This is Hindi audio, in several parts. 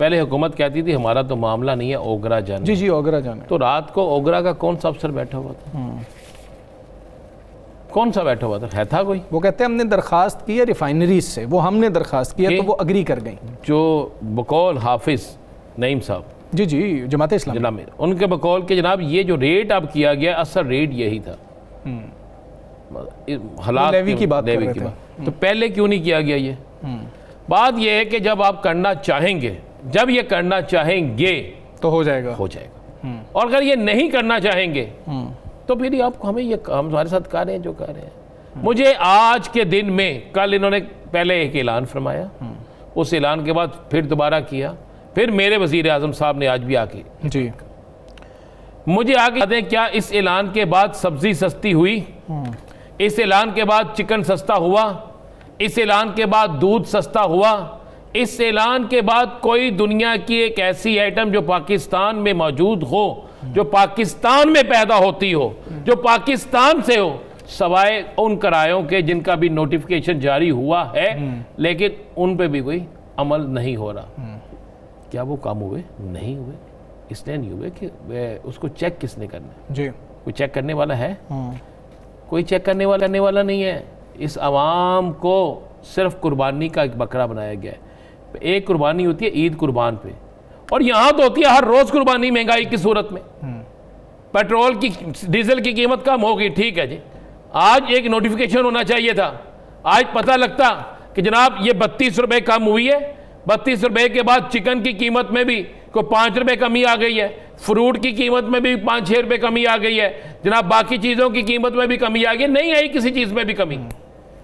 पहले हुकूमत कहती थी हमारा तो मामला नहीं है, ओगरा जाना। जी जी, ओगरा जाना। तो रात को ओगरा का कौन सा अफसर बैठा हुआ था? कौन सा बैठा हुआ था? है था कोई? वो कहते हैं हमने दरखास्त की है रिफाइनरीज से, वो हमने दरखास्त की है तो वो अग्री कर गई। जो बकौल हाफिज नईम साहब, जी जी, जमात इस्लामी जनाब, उनके बकौल के जनाब ये जो रेट अब किया गया असल रेट यही था। हालात लेवी की बात कर रहे थे। तो पहले क्यों नहीं किया गया ये? बात यह है कि जब आप करना चाहेंगे, जब ये करना चाहेंगे तो हो जाएगा, हो जाएगा। और अगर ये नहीं करना चाहेंगे तो फिर आप हमें ये हम हमारे साथ कर रहे हैं जो कर रहे हैं। मुझे आज के दिन में, कल इन्होंने पहले एक ऐलान फरमाया, उस ऐलान के बाद फिर दोबारा किया, फिर मेरे वज़ीर आज़म साहब ने आज भी आके जी मुझे आगे दें, क्या इस ऐलान के बाद सब्जी सस्ती हुई? इस ऐलान के बाद चिकन सस्ता हुआ? इस ऐलान के बाद दूध सस्ता हुआ? इस ऐलान के बाद कोई दुनिया की एक ऐसी आइटम जो पाकिस्तान में मौजूद हो, जो पाकिस्तान में पैदा होती हो, जो पाकिस्तान से हो, सवाए उन करायों के जिनका भी नोटिफिकेशन जारी हुआ है लेकिन उन पे भी कोई अमल नहीं हो रहा। क्या वो काम हुए? नहीं हुए। इसलिए नहीं हुए कि उसको चेक किसने करना है? जी, कोई चेक करने वाला है? कोई चेक करने वाला नहीं है। इस आवाम को सिर्फ कुर्बानी का एक बकरा बनाया गया है। एक कुर्बानी होती है ईद कुर्बान पे, और यहाँ तो होती है हर रोज़ कुर्बानी महंगाई की सूरत में। पेट्रोल की, डीजल की कीमत कम होगी, ठीक है जी, आज एक नोटिफिकेशन होना चाहिए था, आज पता लगता कि जनाब ये 32 रुपये कम हुई है। 32 रुपये के बाद चिकन की कीमत में भी को 5 रुपये कमी आ गई है, फ्रूट की कीमत में भी 5-6 रुपये कमी आ गई है, जनाब बाकी चीज़ों की कीमत में भी कमी आ गई, नहीं आई किसी चीज़ में भी कमी।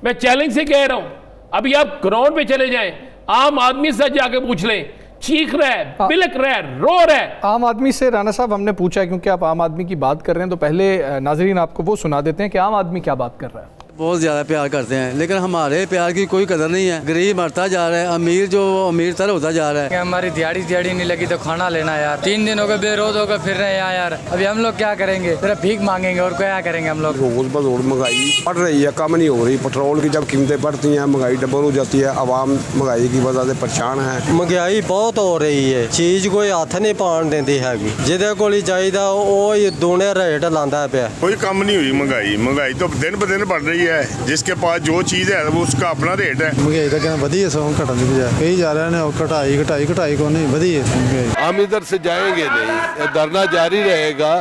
मैं चैलेंज से कह रहा हूँ, अभी आप ग्राउंड पे चले जाएं, आम आदमी से जाके पूछ लें, चीख रहा है, बिलक रहा है, रो रहा है। आम आदमी से राना साहब हमने पूछा है, क्योंकि आप आम आदमी की बात कर रहे हैं, तो पहले नाजरीन आपको वो सुना देते हैं कि आम आदमी क्या बात कर रहा है। बहुत ज़्यादा प्यार करते हैं, लेकिन हमारे प्यार की कोई कदर नहीं है। गरीब मरता जा रहा है, अमीर जो अमीर तर होता जा रहा है। हमारी दिहाड़ी नहीं लगी तो खाना लेना यार, 3 दिन हो गए बेरोज होकर फिर रहे हैं यार। अभी हम लोग क्या करेंगे? सिर्फ भीख मांगेंगे और क्या करेंगे हम लोग? रोज बरोज महंगाई बढ़ रही है, कम नहीं हो रही। पेट्रोल की जब कीमतें बढ़ती हैं, महंगाई डबल हो जाती है, आवाम महंगाई की वजह से परेशान है। महंगाई बहुत हो रही है, चीज़ कोई हथ नहीं पान देती हैगी, जिदे कोल चाहिए वो दूने रेट लाता पे। कोई कम नहीं हुई महंगाई तो दिन ब दिन बढ़ रही है। जिसके पास जो चीज़ है वो उसका अपना रेट है। महंगाई तो कहना वधी है, सौ घटन की बजाय कई जा रहे हैं, घटाई को नहीं वधी है। हम इधर से जाएंगे नहीं, धरना जारी रहेगा,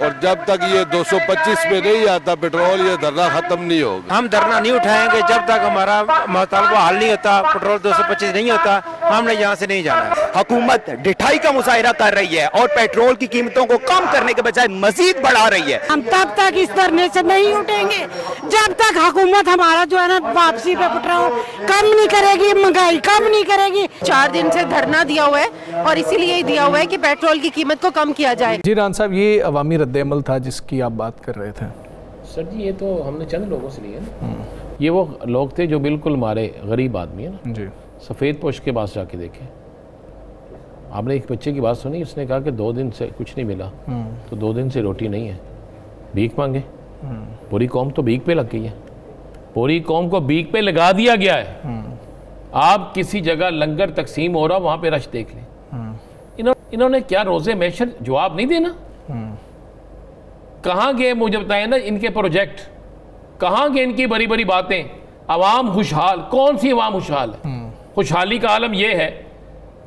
और जब तक ये 225 में नहीं आता पेट्रोल, ये धरना खत्म नहीं होगा। हम धरना नहीं उठाएंगे जब तक हमारा मुतालबा हल नहीं होता, पेट्रोल 225 नहीं होता, हमने यहाँ से नहीं जाना। हुकूमत ढिठाई का मुजाहिरा कर रही है और पेट्रोल की कीमतों को कम करने के बजाय मजीद बढ़ा रही है। हम तब तक इस धरने से नहीं उठेंगे जब तक हुकूमत हमारा जो है ना वापसी पे पेट्रोल कम नहीं करेगी, महंगाई कम नहीं करेगी। 4 दिन से धरना दिया हुआ है और इसीलिए दिया हुआ है कि पेट्रोल की कीमत को कम किया जाए। जी रान साहब, ये अवामी रद्द-ए-अमल था जिसकी आप बात कर रहे थे। सर जी, ये तो हमने चंद लोगों से लिए ना। ये वो लोग थे जो बिल्कुल हमारे गरीब आदमी है ना जी, सफ़ेद पोश के पास जाके देखे। आपने एक बच्चे की बात सुनी, उसने कहा कि 2 दिन से कुछ नहीं मिला, तो 2 दिन से रोटी नहीं है, भीख मांगे। पूरी कौम तो भीख पे लग गई है, पूरी कौम को भीख पे लगा दिया गया है। आप किसी जगह लंगर तकसीम हो रहा, वहाँ पे रश देख लें। इन्होंने क्या रोज़े मैशर जवाब नहीं देना? कहाँ गए मुझे बताएं ना इनके प्रोजेक्ट, कहाँ गए इनकी बड़ी बड़ी बातें? अवाम खुशहाल, कौन सी अवाम खुशहाल है? खुशहाली का आलम यह है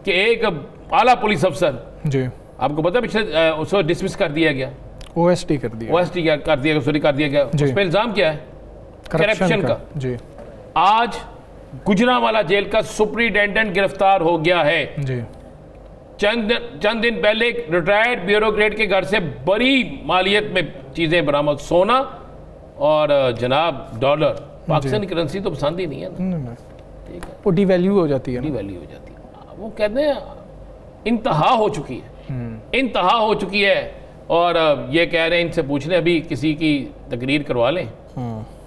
कि एक आला पुलिस अफसर जी, आपको पता पिछले उसको डिसमिस कर दिया गया, OST कर दिया गया। उस पर इल्ज़ाम क्या है? करप्शन का जी। आज गुजरांवाला जेल का सुपरिटेंडेंट गिरफ्तार हो गया है जी। चंद दिन पहले एक रिटायर्ड ब्यूरोक्रेट के घर से बड़ी मालियत में चीज़ें बरामद, सोना और जनाब डॉलर। पाकिस्तानी करेंसी तो पसंद ही नहीं है ना, ठीक है, वो डिवैल्यू हो जाती है, डिवैल्यू हो जाती है। वो कहते हैं इंतहा हो चुकी है, इंतहा हो चुकी है। और ये कह रहे हैं इनसे पूछ लें, अभी किसी की तकरीर करवा लें।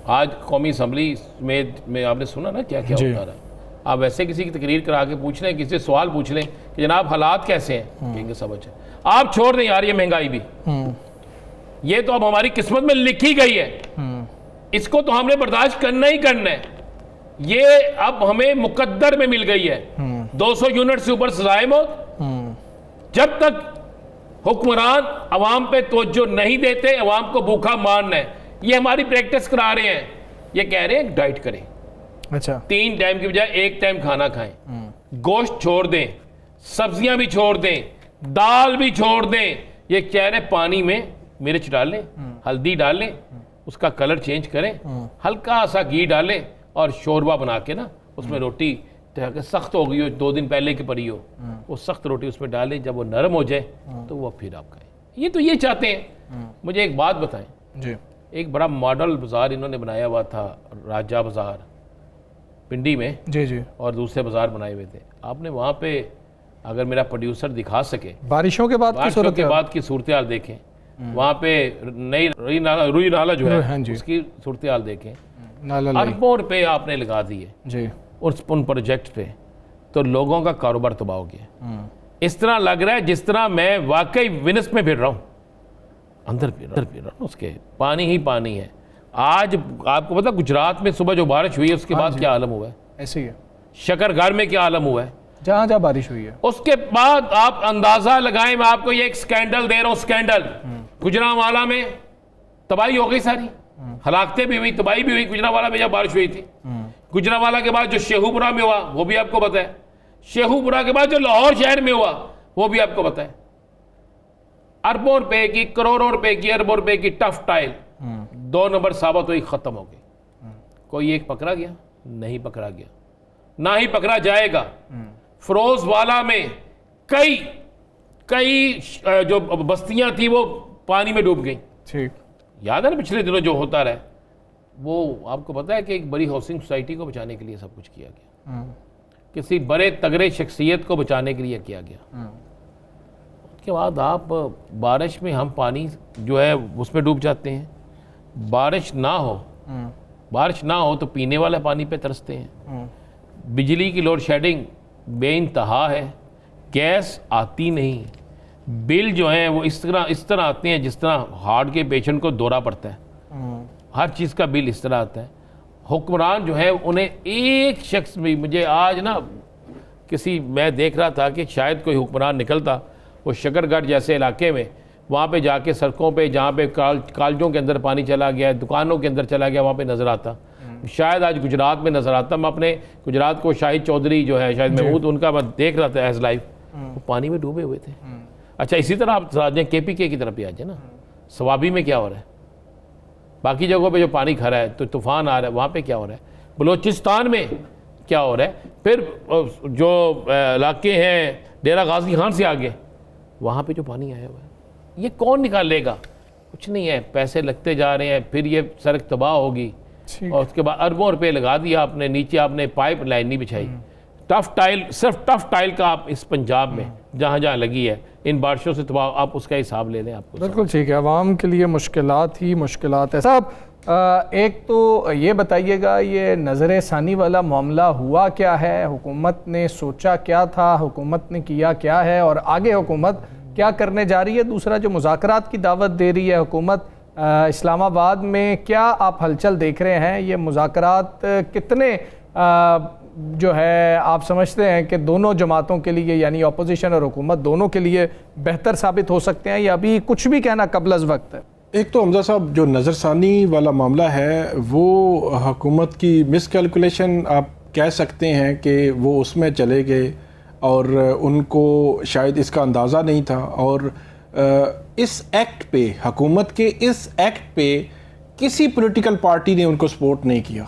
आज कौमी असम्बली में आपने सुना ना क्या क्या होता रहा है। आप वैसे किसी की तकरीर करा के पूछ लें, किसी से सवाल पूछ लें कि जनाब हालात कैसे हैं, कहेंगे सब अच्छा। आप छोड़ दें यार, ये महंगाई भी, ये तो अब हमारी किस्मत में लिखी गई है, इसको तो हमने बर्दाश्त करना ही करना है। ये अब हमें मुकद्दर में मिल गई है। 200 यूनिट से ऊपर सजाए मौत, जब तक हुक्मरान अवाम पे तवज्जो नहीं देते, अवाम को भूखा मारना है, ये हमारी प्रैक्टिस करा रहे हैं। ये कह रहे हैं डाइट करें, अच्छा 3 टाइम की बजाय 1 टाइम खाना खाएं, गोश्त छोड़ दें, सब्जियां भी छोड़ दें, दाल भी छोड़ दें। ये कह रहे पानी में मिर्च डालें, हल्दी डालें, उसका कलर चेंज करें, हल्का सा घी डालें और शोरबा बना के ना उसमें रोटी सख्त हो गई हो, 2 दिन पहले की पड़ी हो, वो सख्त रोटी उसमें डालें, जब वो नरम हो जाए तो वो फिर आप खाएं। ये तो ये चाहते हैं। मुझे एक बात बताएं जी, एक बड़ा मॉडल बाजार इन्होंने बनाया हुआ था, राजा बाजार पिंडी में जी जी, और दूसरे बाजार बनाए हुए थे। आपने वहाँ पे अगर मेरा प्रोड्यूसर दिखा सके, बारिशों के बाद की सूरत हाल देखें, वहाँ पे नई रुई नाला जो है उसकी सूरत हाल देखें, अरबों रुपए आपने लगा दिए जी उन प्रोजेक्ट पे, तो लोगों का कारोबार तबाह हो गया। इस तरह लग रहा है जिस तरह मैं वाकई विनस में फिर रहा हूँ, अंदर फिर रहा हूँ, उसके पानी ही पानी है। आज आपको पता गुजरात में सुबह जो बारिश हुई है उसके बाद क्या आलम हुआ है, ऐसे ही है, शकरगार में क्या आलम हुआ है, जहाँ जहाँ बारिश हुई है। उसके बाद आप अंदाजा लगाएं, मैं आपको ये एक स्कैंडल दे रहा हूँ, स्कैंडल गुजरांवाला में तबाही हो गई सारी, हलाकतें भी हुई, तबाही भी हुई गुजरांवाला में जब बारिश हुई थी। गुजरांवाला के बाद जो शेखुपुरा में हुआ वो भी आपको पता है, शेखुपुरा के बाद जो लाहौर शहर में हुआ वो भी आपको पता है। अरबों रुपए की, करोड़ों रुपए की, अरबों रुपए की टफ टाइल 2 नंबर साबित हुई, खत्म हो गई। कोई एक पकड़ा गया? नहीं पकड़ा गया, ना ही पकड़ा जाएगा। फिरोजवाला में कई जो बस्तियां थी वो पानी में डूब गई। ठीक, याद है ना पिछले दिनों जो होता रहा, वो आपको पता है कि एक बड़ी हाउसिंग सोसाइटी को बचाने के लिए सब कुछ किया गया, किसी बड़े तगड़े शख्सियत को बचाने के लिए किया गया। उसके बाद आप बारिश में हम पानी जो है उसमें डूब जाते हैं, बारिश ना हो तो पीने वाले पानी पे तरसते हैं। बिजली की लोड शेडिंग बेइंतहा है, गैस आती नहीं, बिल जो है वो इस तरह आते हैं जिस तरह हार्ट के पेशेंट को दौरा पड़ता है, हर चीज़ का बिल इस तरह आता है। हुक्मरान जो है उन्हें एक शख्स भी, मुझे आज ना मैं देख रहा था कि शायद कोई हुक्मरान निकलता वो शकरगढ़ जैसे इलाके में, वहाँ पे जाके सड़कों पे जहाँ पे कॉलेजों के अंदर पानी चला गया, दुकानों के अंदर चला गया, वहाँ पे नज़र आता। शायद आज गुजरात में नज़र आता। मैं अपने गुजरात को शाहिद चौधरी जो है, शायद महमूद, उनका मैं देख रहा था एज लाइव, वो पानी में डूबे हुए थे। अच्छा, इसी तरह आप KPK की तरफ भी आ जाए ना, सवाबी में क्या हो रहा है, बाकी जगहों पे जो पानी खड़ा है, तो तूफान आ रहा है, वहाँ पे क्या हो रहा है, बलोचिस्तान में क्या हो रहा है, फिर जो इलाके हैं डेरा गाजी खान से आगे, वहाँ पे जो पानी आया हुआ है, ये कौन निकालेगा? कुछ नहीं है, पैसे लगते जा रहे हैं, फिर ये सड़क तबाह होगी, और उसके बाद अरबों रुपए लगा दिया आपने, नीचे आपने पाइप लाइन नहीं बिछाई। टफ टाइल, सिर्फ टफ टाइल का आप इस पंजाब में जहाँ जहाँ लगी है इन बारिशों से तबाह, आप उसका हिसाब ले लें। आपको बिल्कुल ठीक है, आवाम के लिए मुश्किलात ही मुश्किलात है। साहब, एक तो ये बताइएगा, ये नज़र सानी वाला मामला हुआ क्या है, हुकूमत ने सोचा क्या था, हुकूमत ने किया क्या है, और आगे हुकूमत क्या करने जा रही है? दूसरा, जो मुज़ाकरात की दावत दे रही है हुकूमत इस्लामाबाद में, क्या आप हलचल देख रहे हैं? ये मुज़ाकरात कितने जो है आप समझते हैं कि दोनों जमातों के लिए, यानी अपोजिशन और हुकूमत दोनों के लिए बेहतर साबित हो सकते हैं, या अभी कुछ भी कहना कबल अज़ वक्त है? एक तो हमजा साहब, जो नज़रसानी वाला मामला है वो हुकूमत की मिसकैलकुलेशन आप कह सकते हैं कि वो उसमें चले गए और उनको शायद इसका अंदाज़ा नहीं था, और इस एक्ट पे, हुकूमत के इस एक्ट पे किसी पॉलिटिकल पार्टी ने उनको सपोर्ट नहीं किया।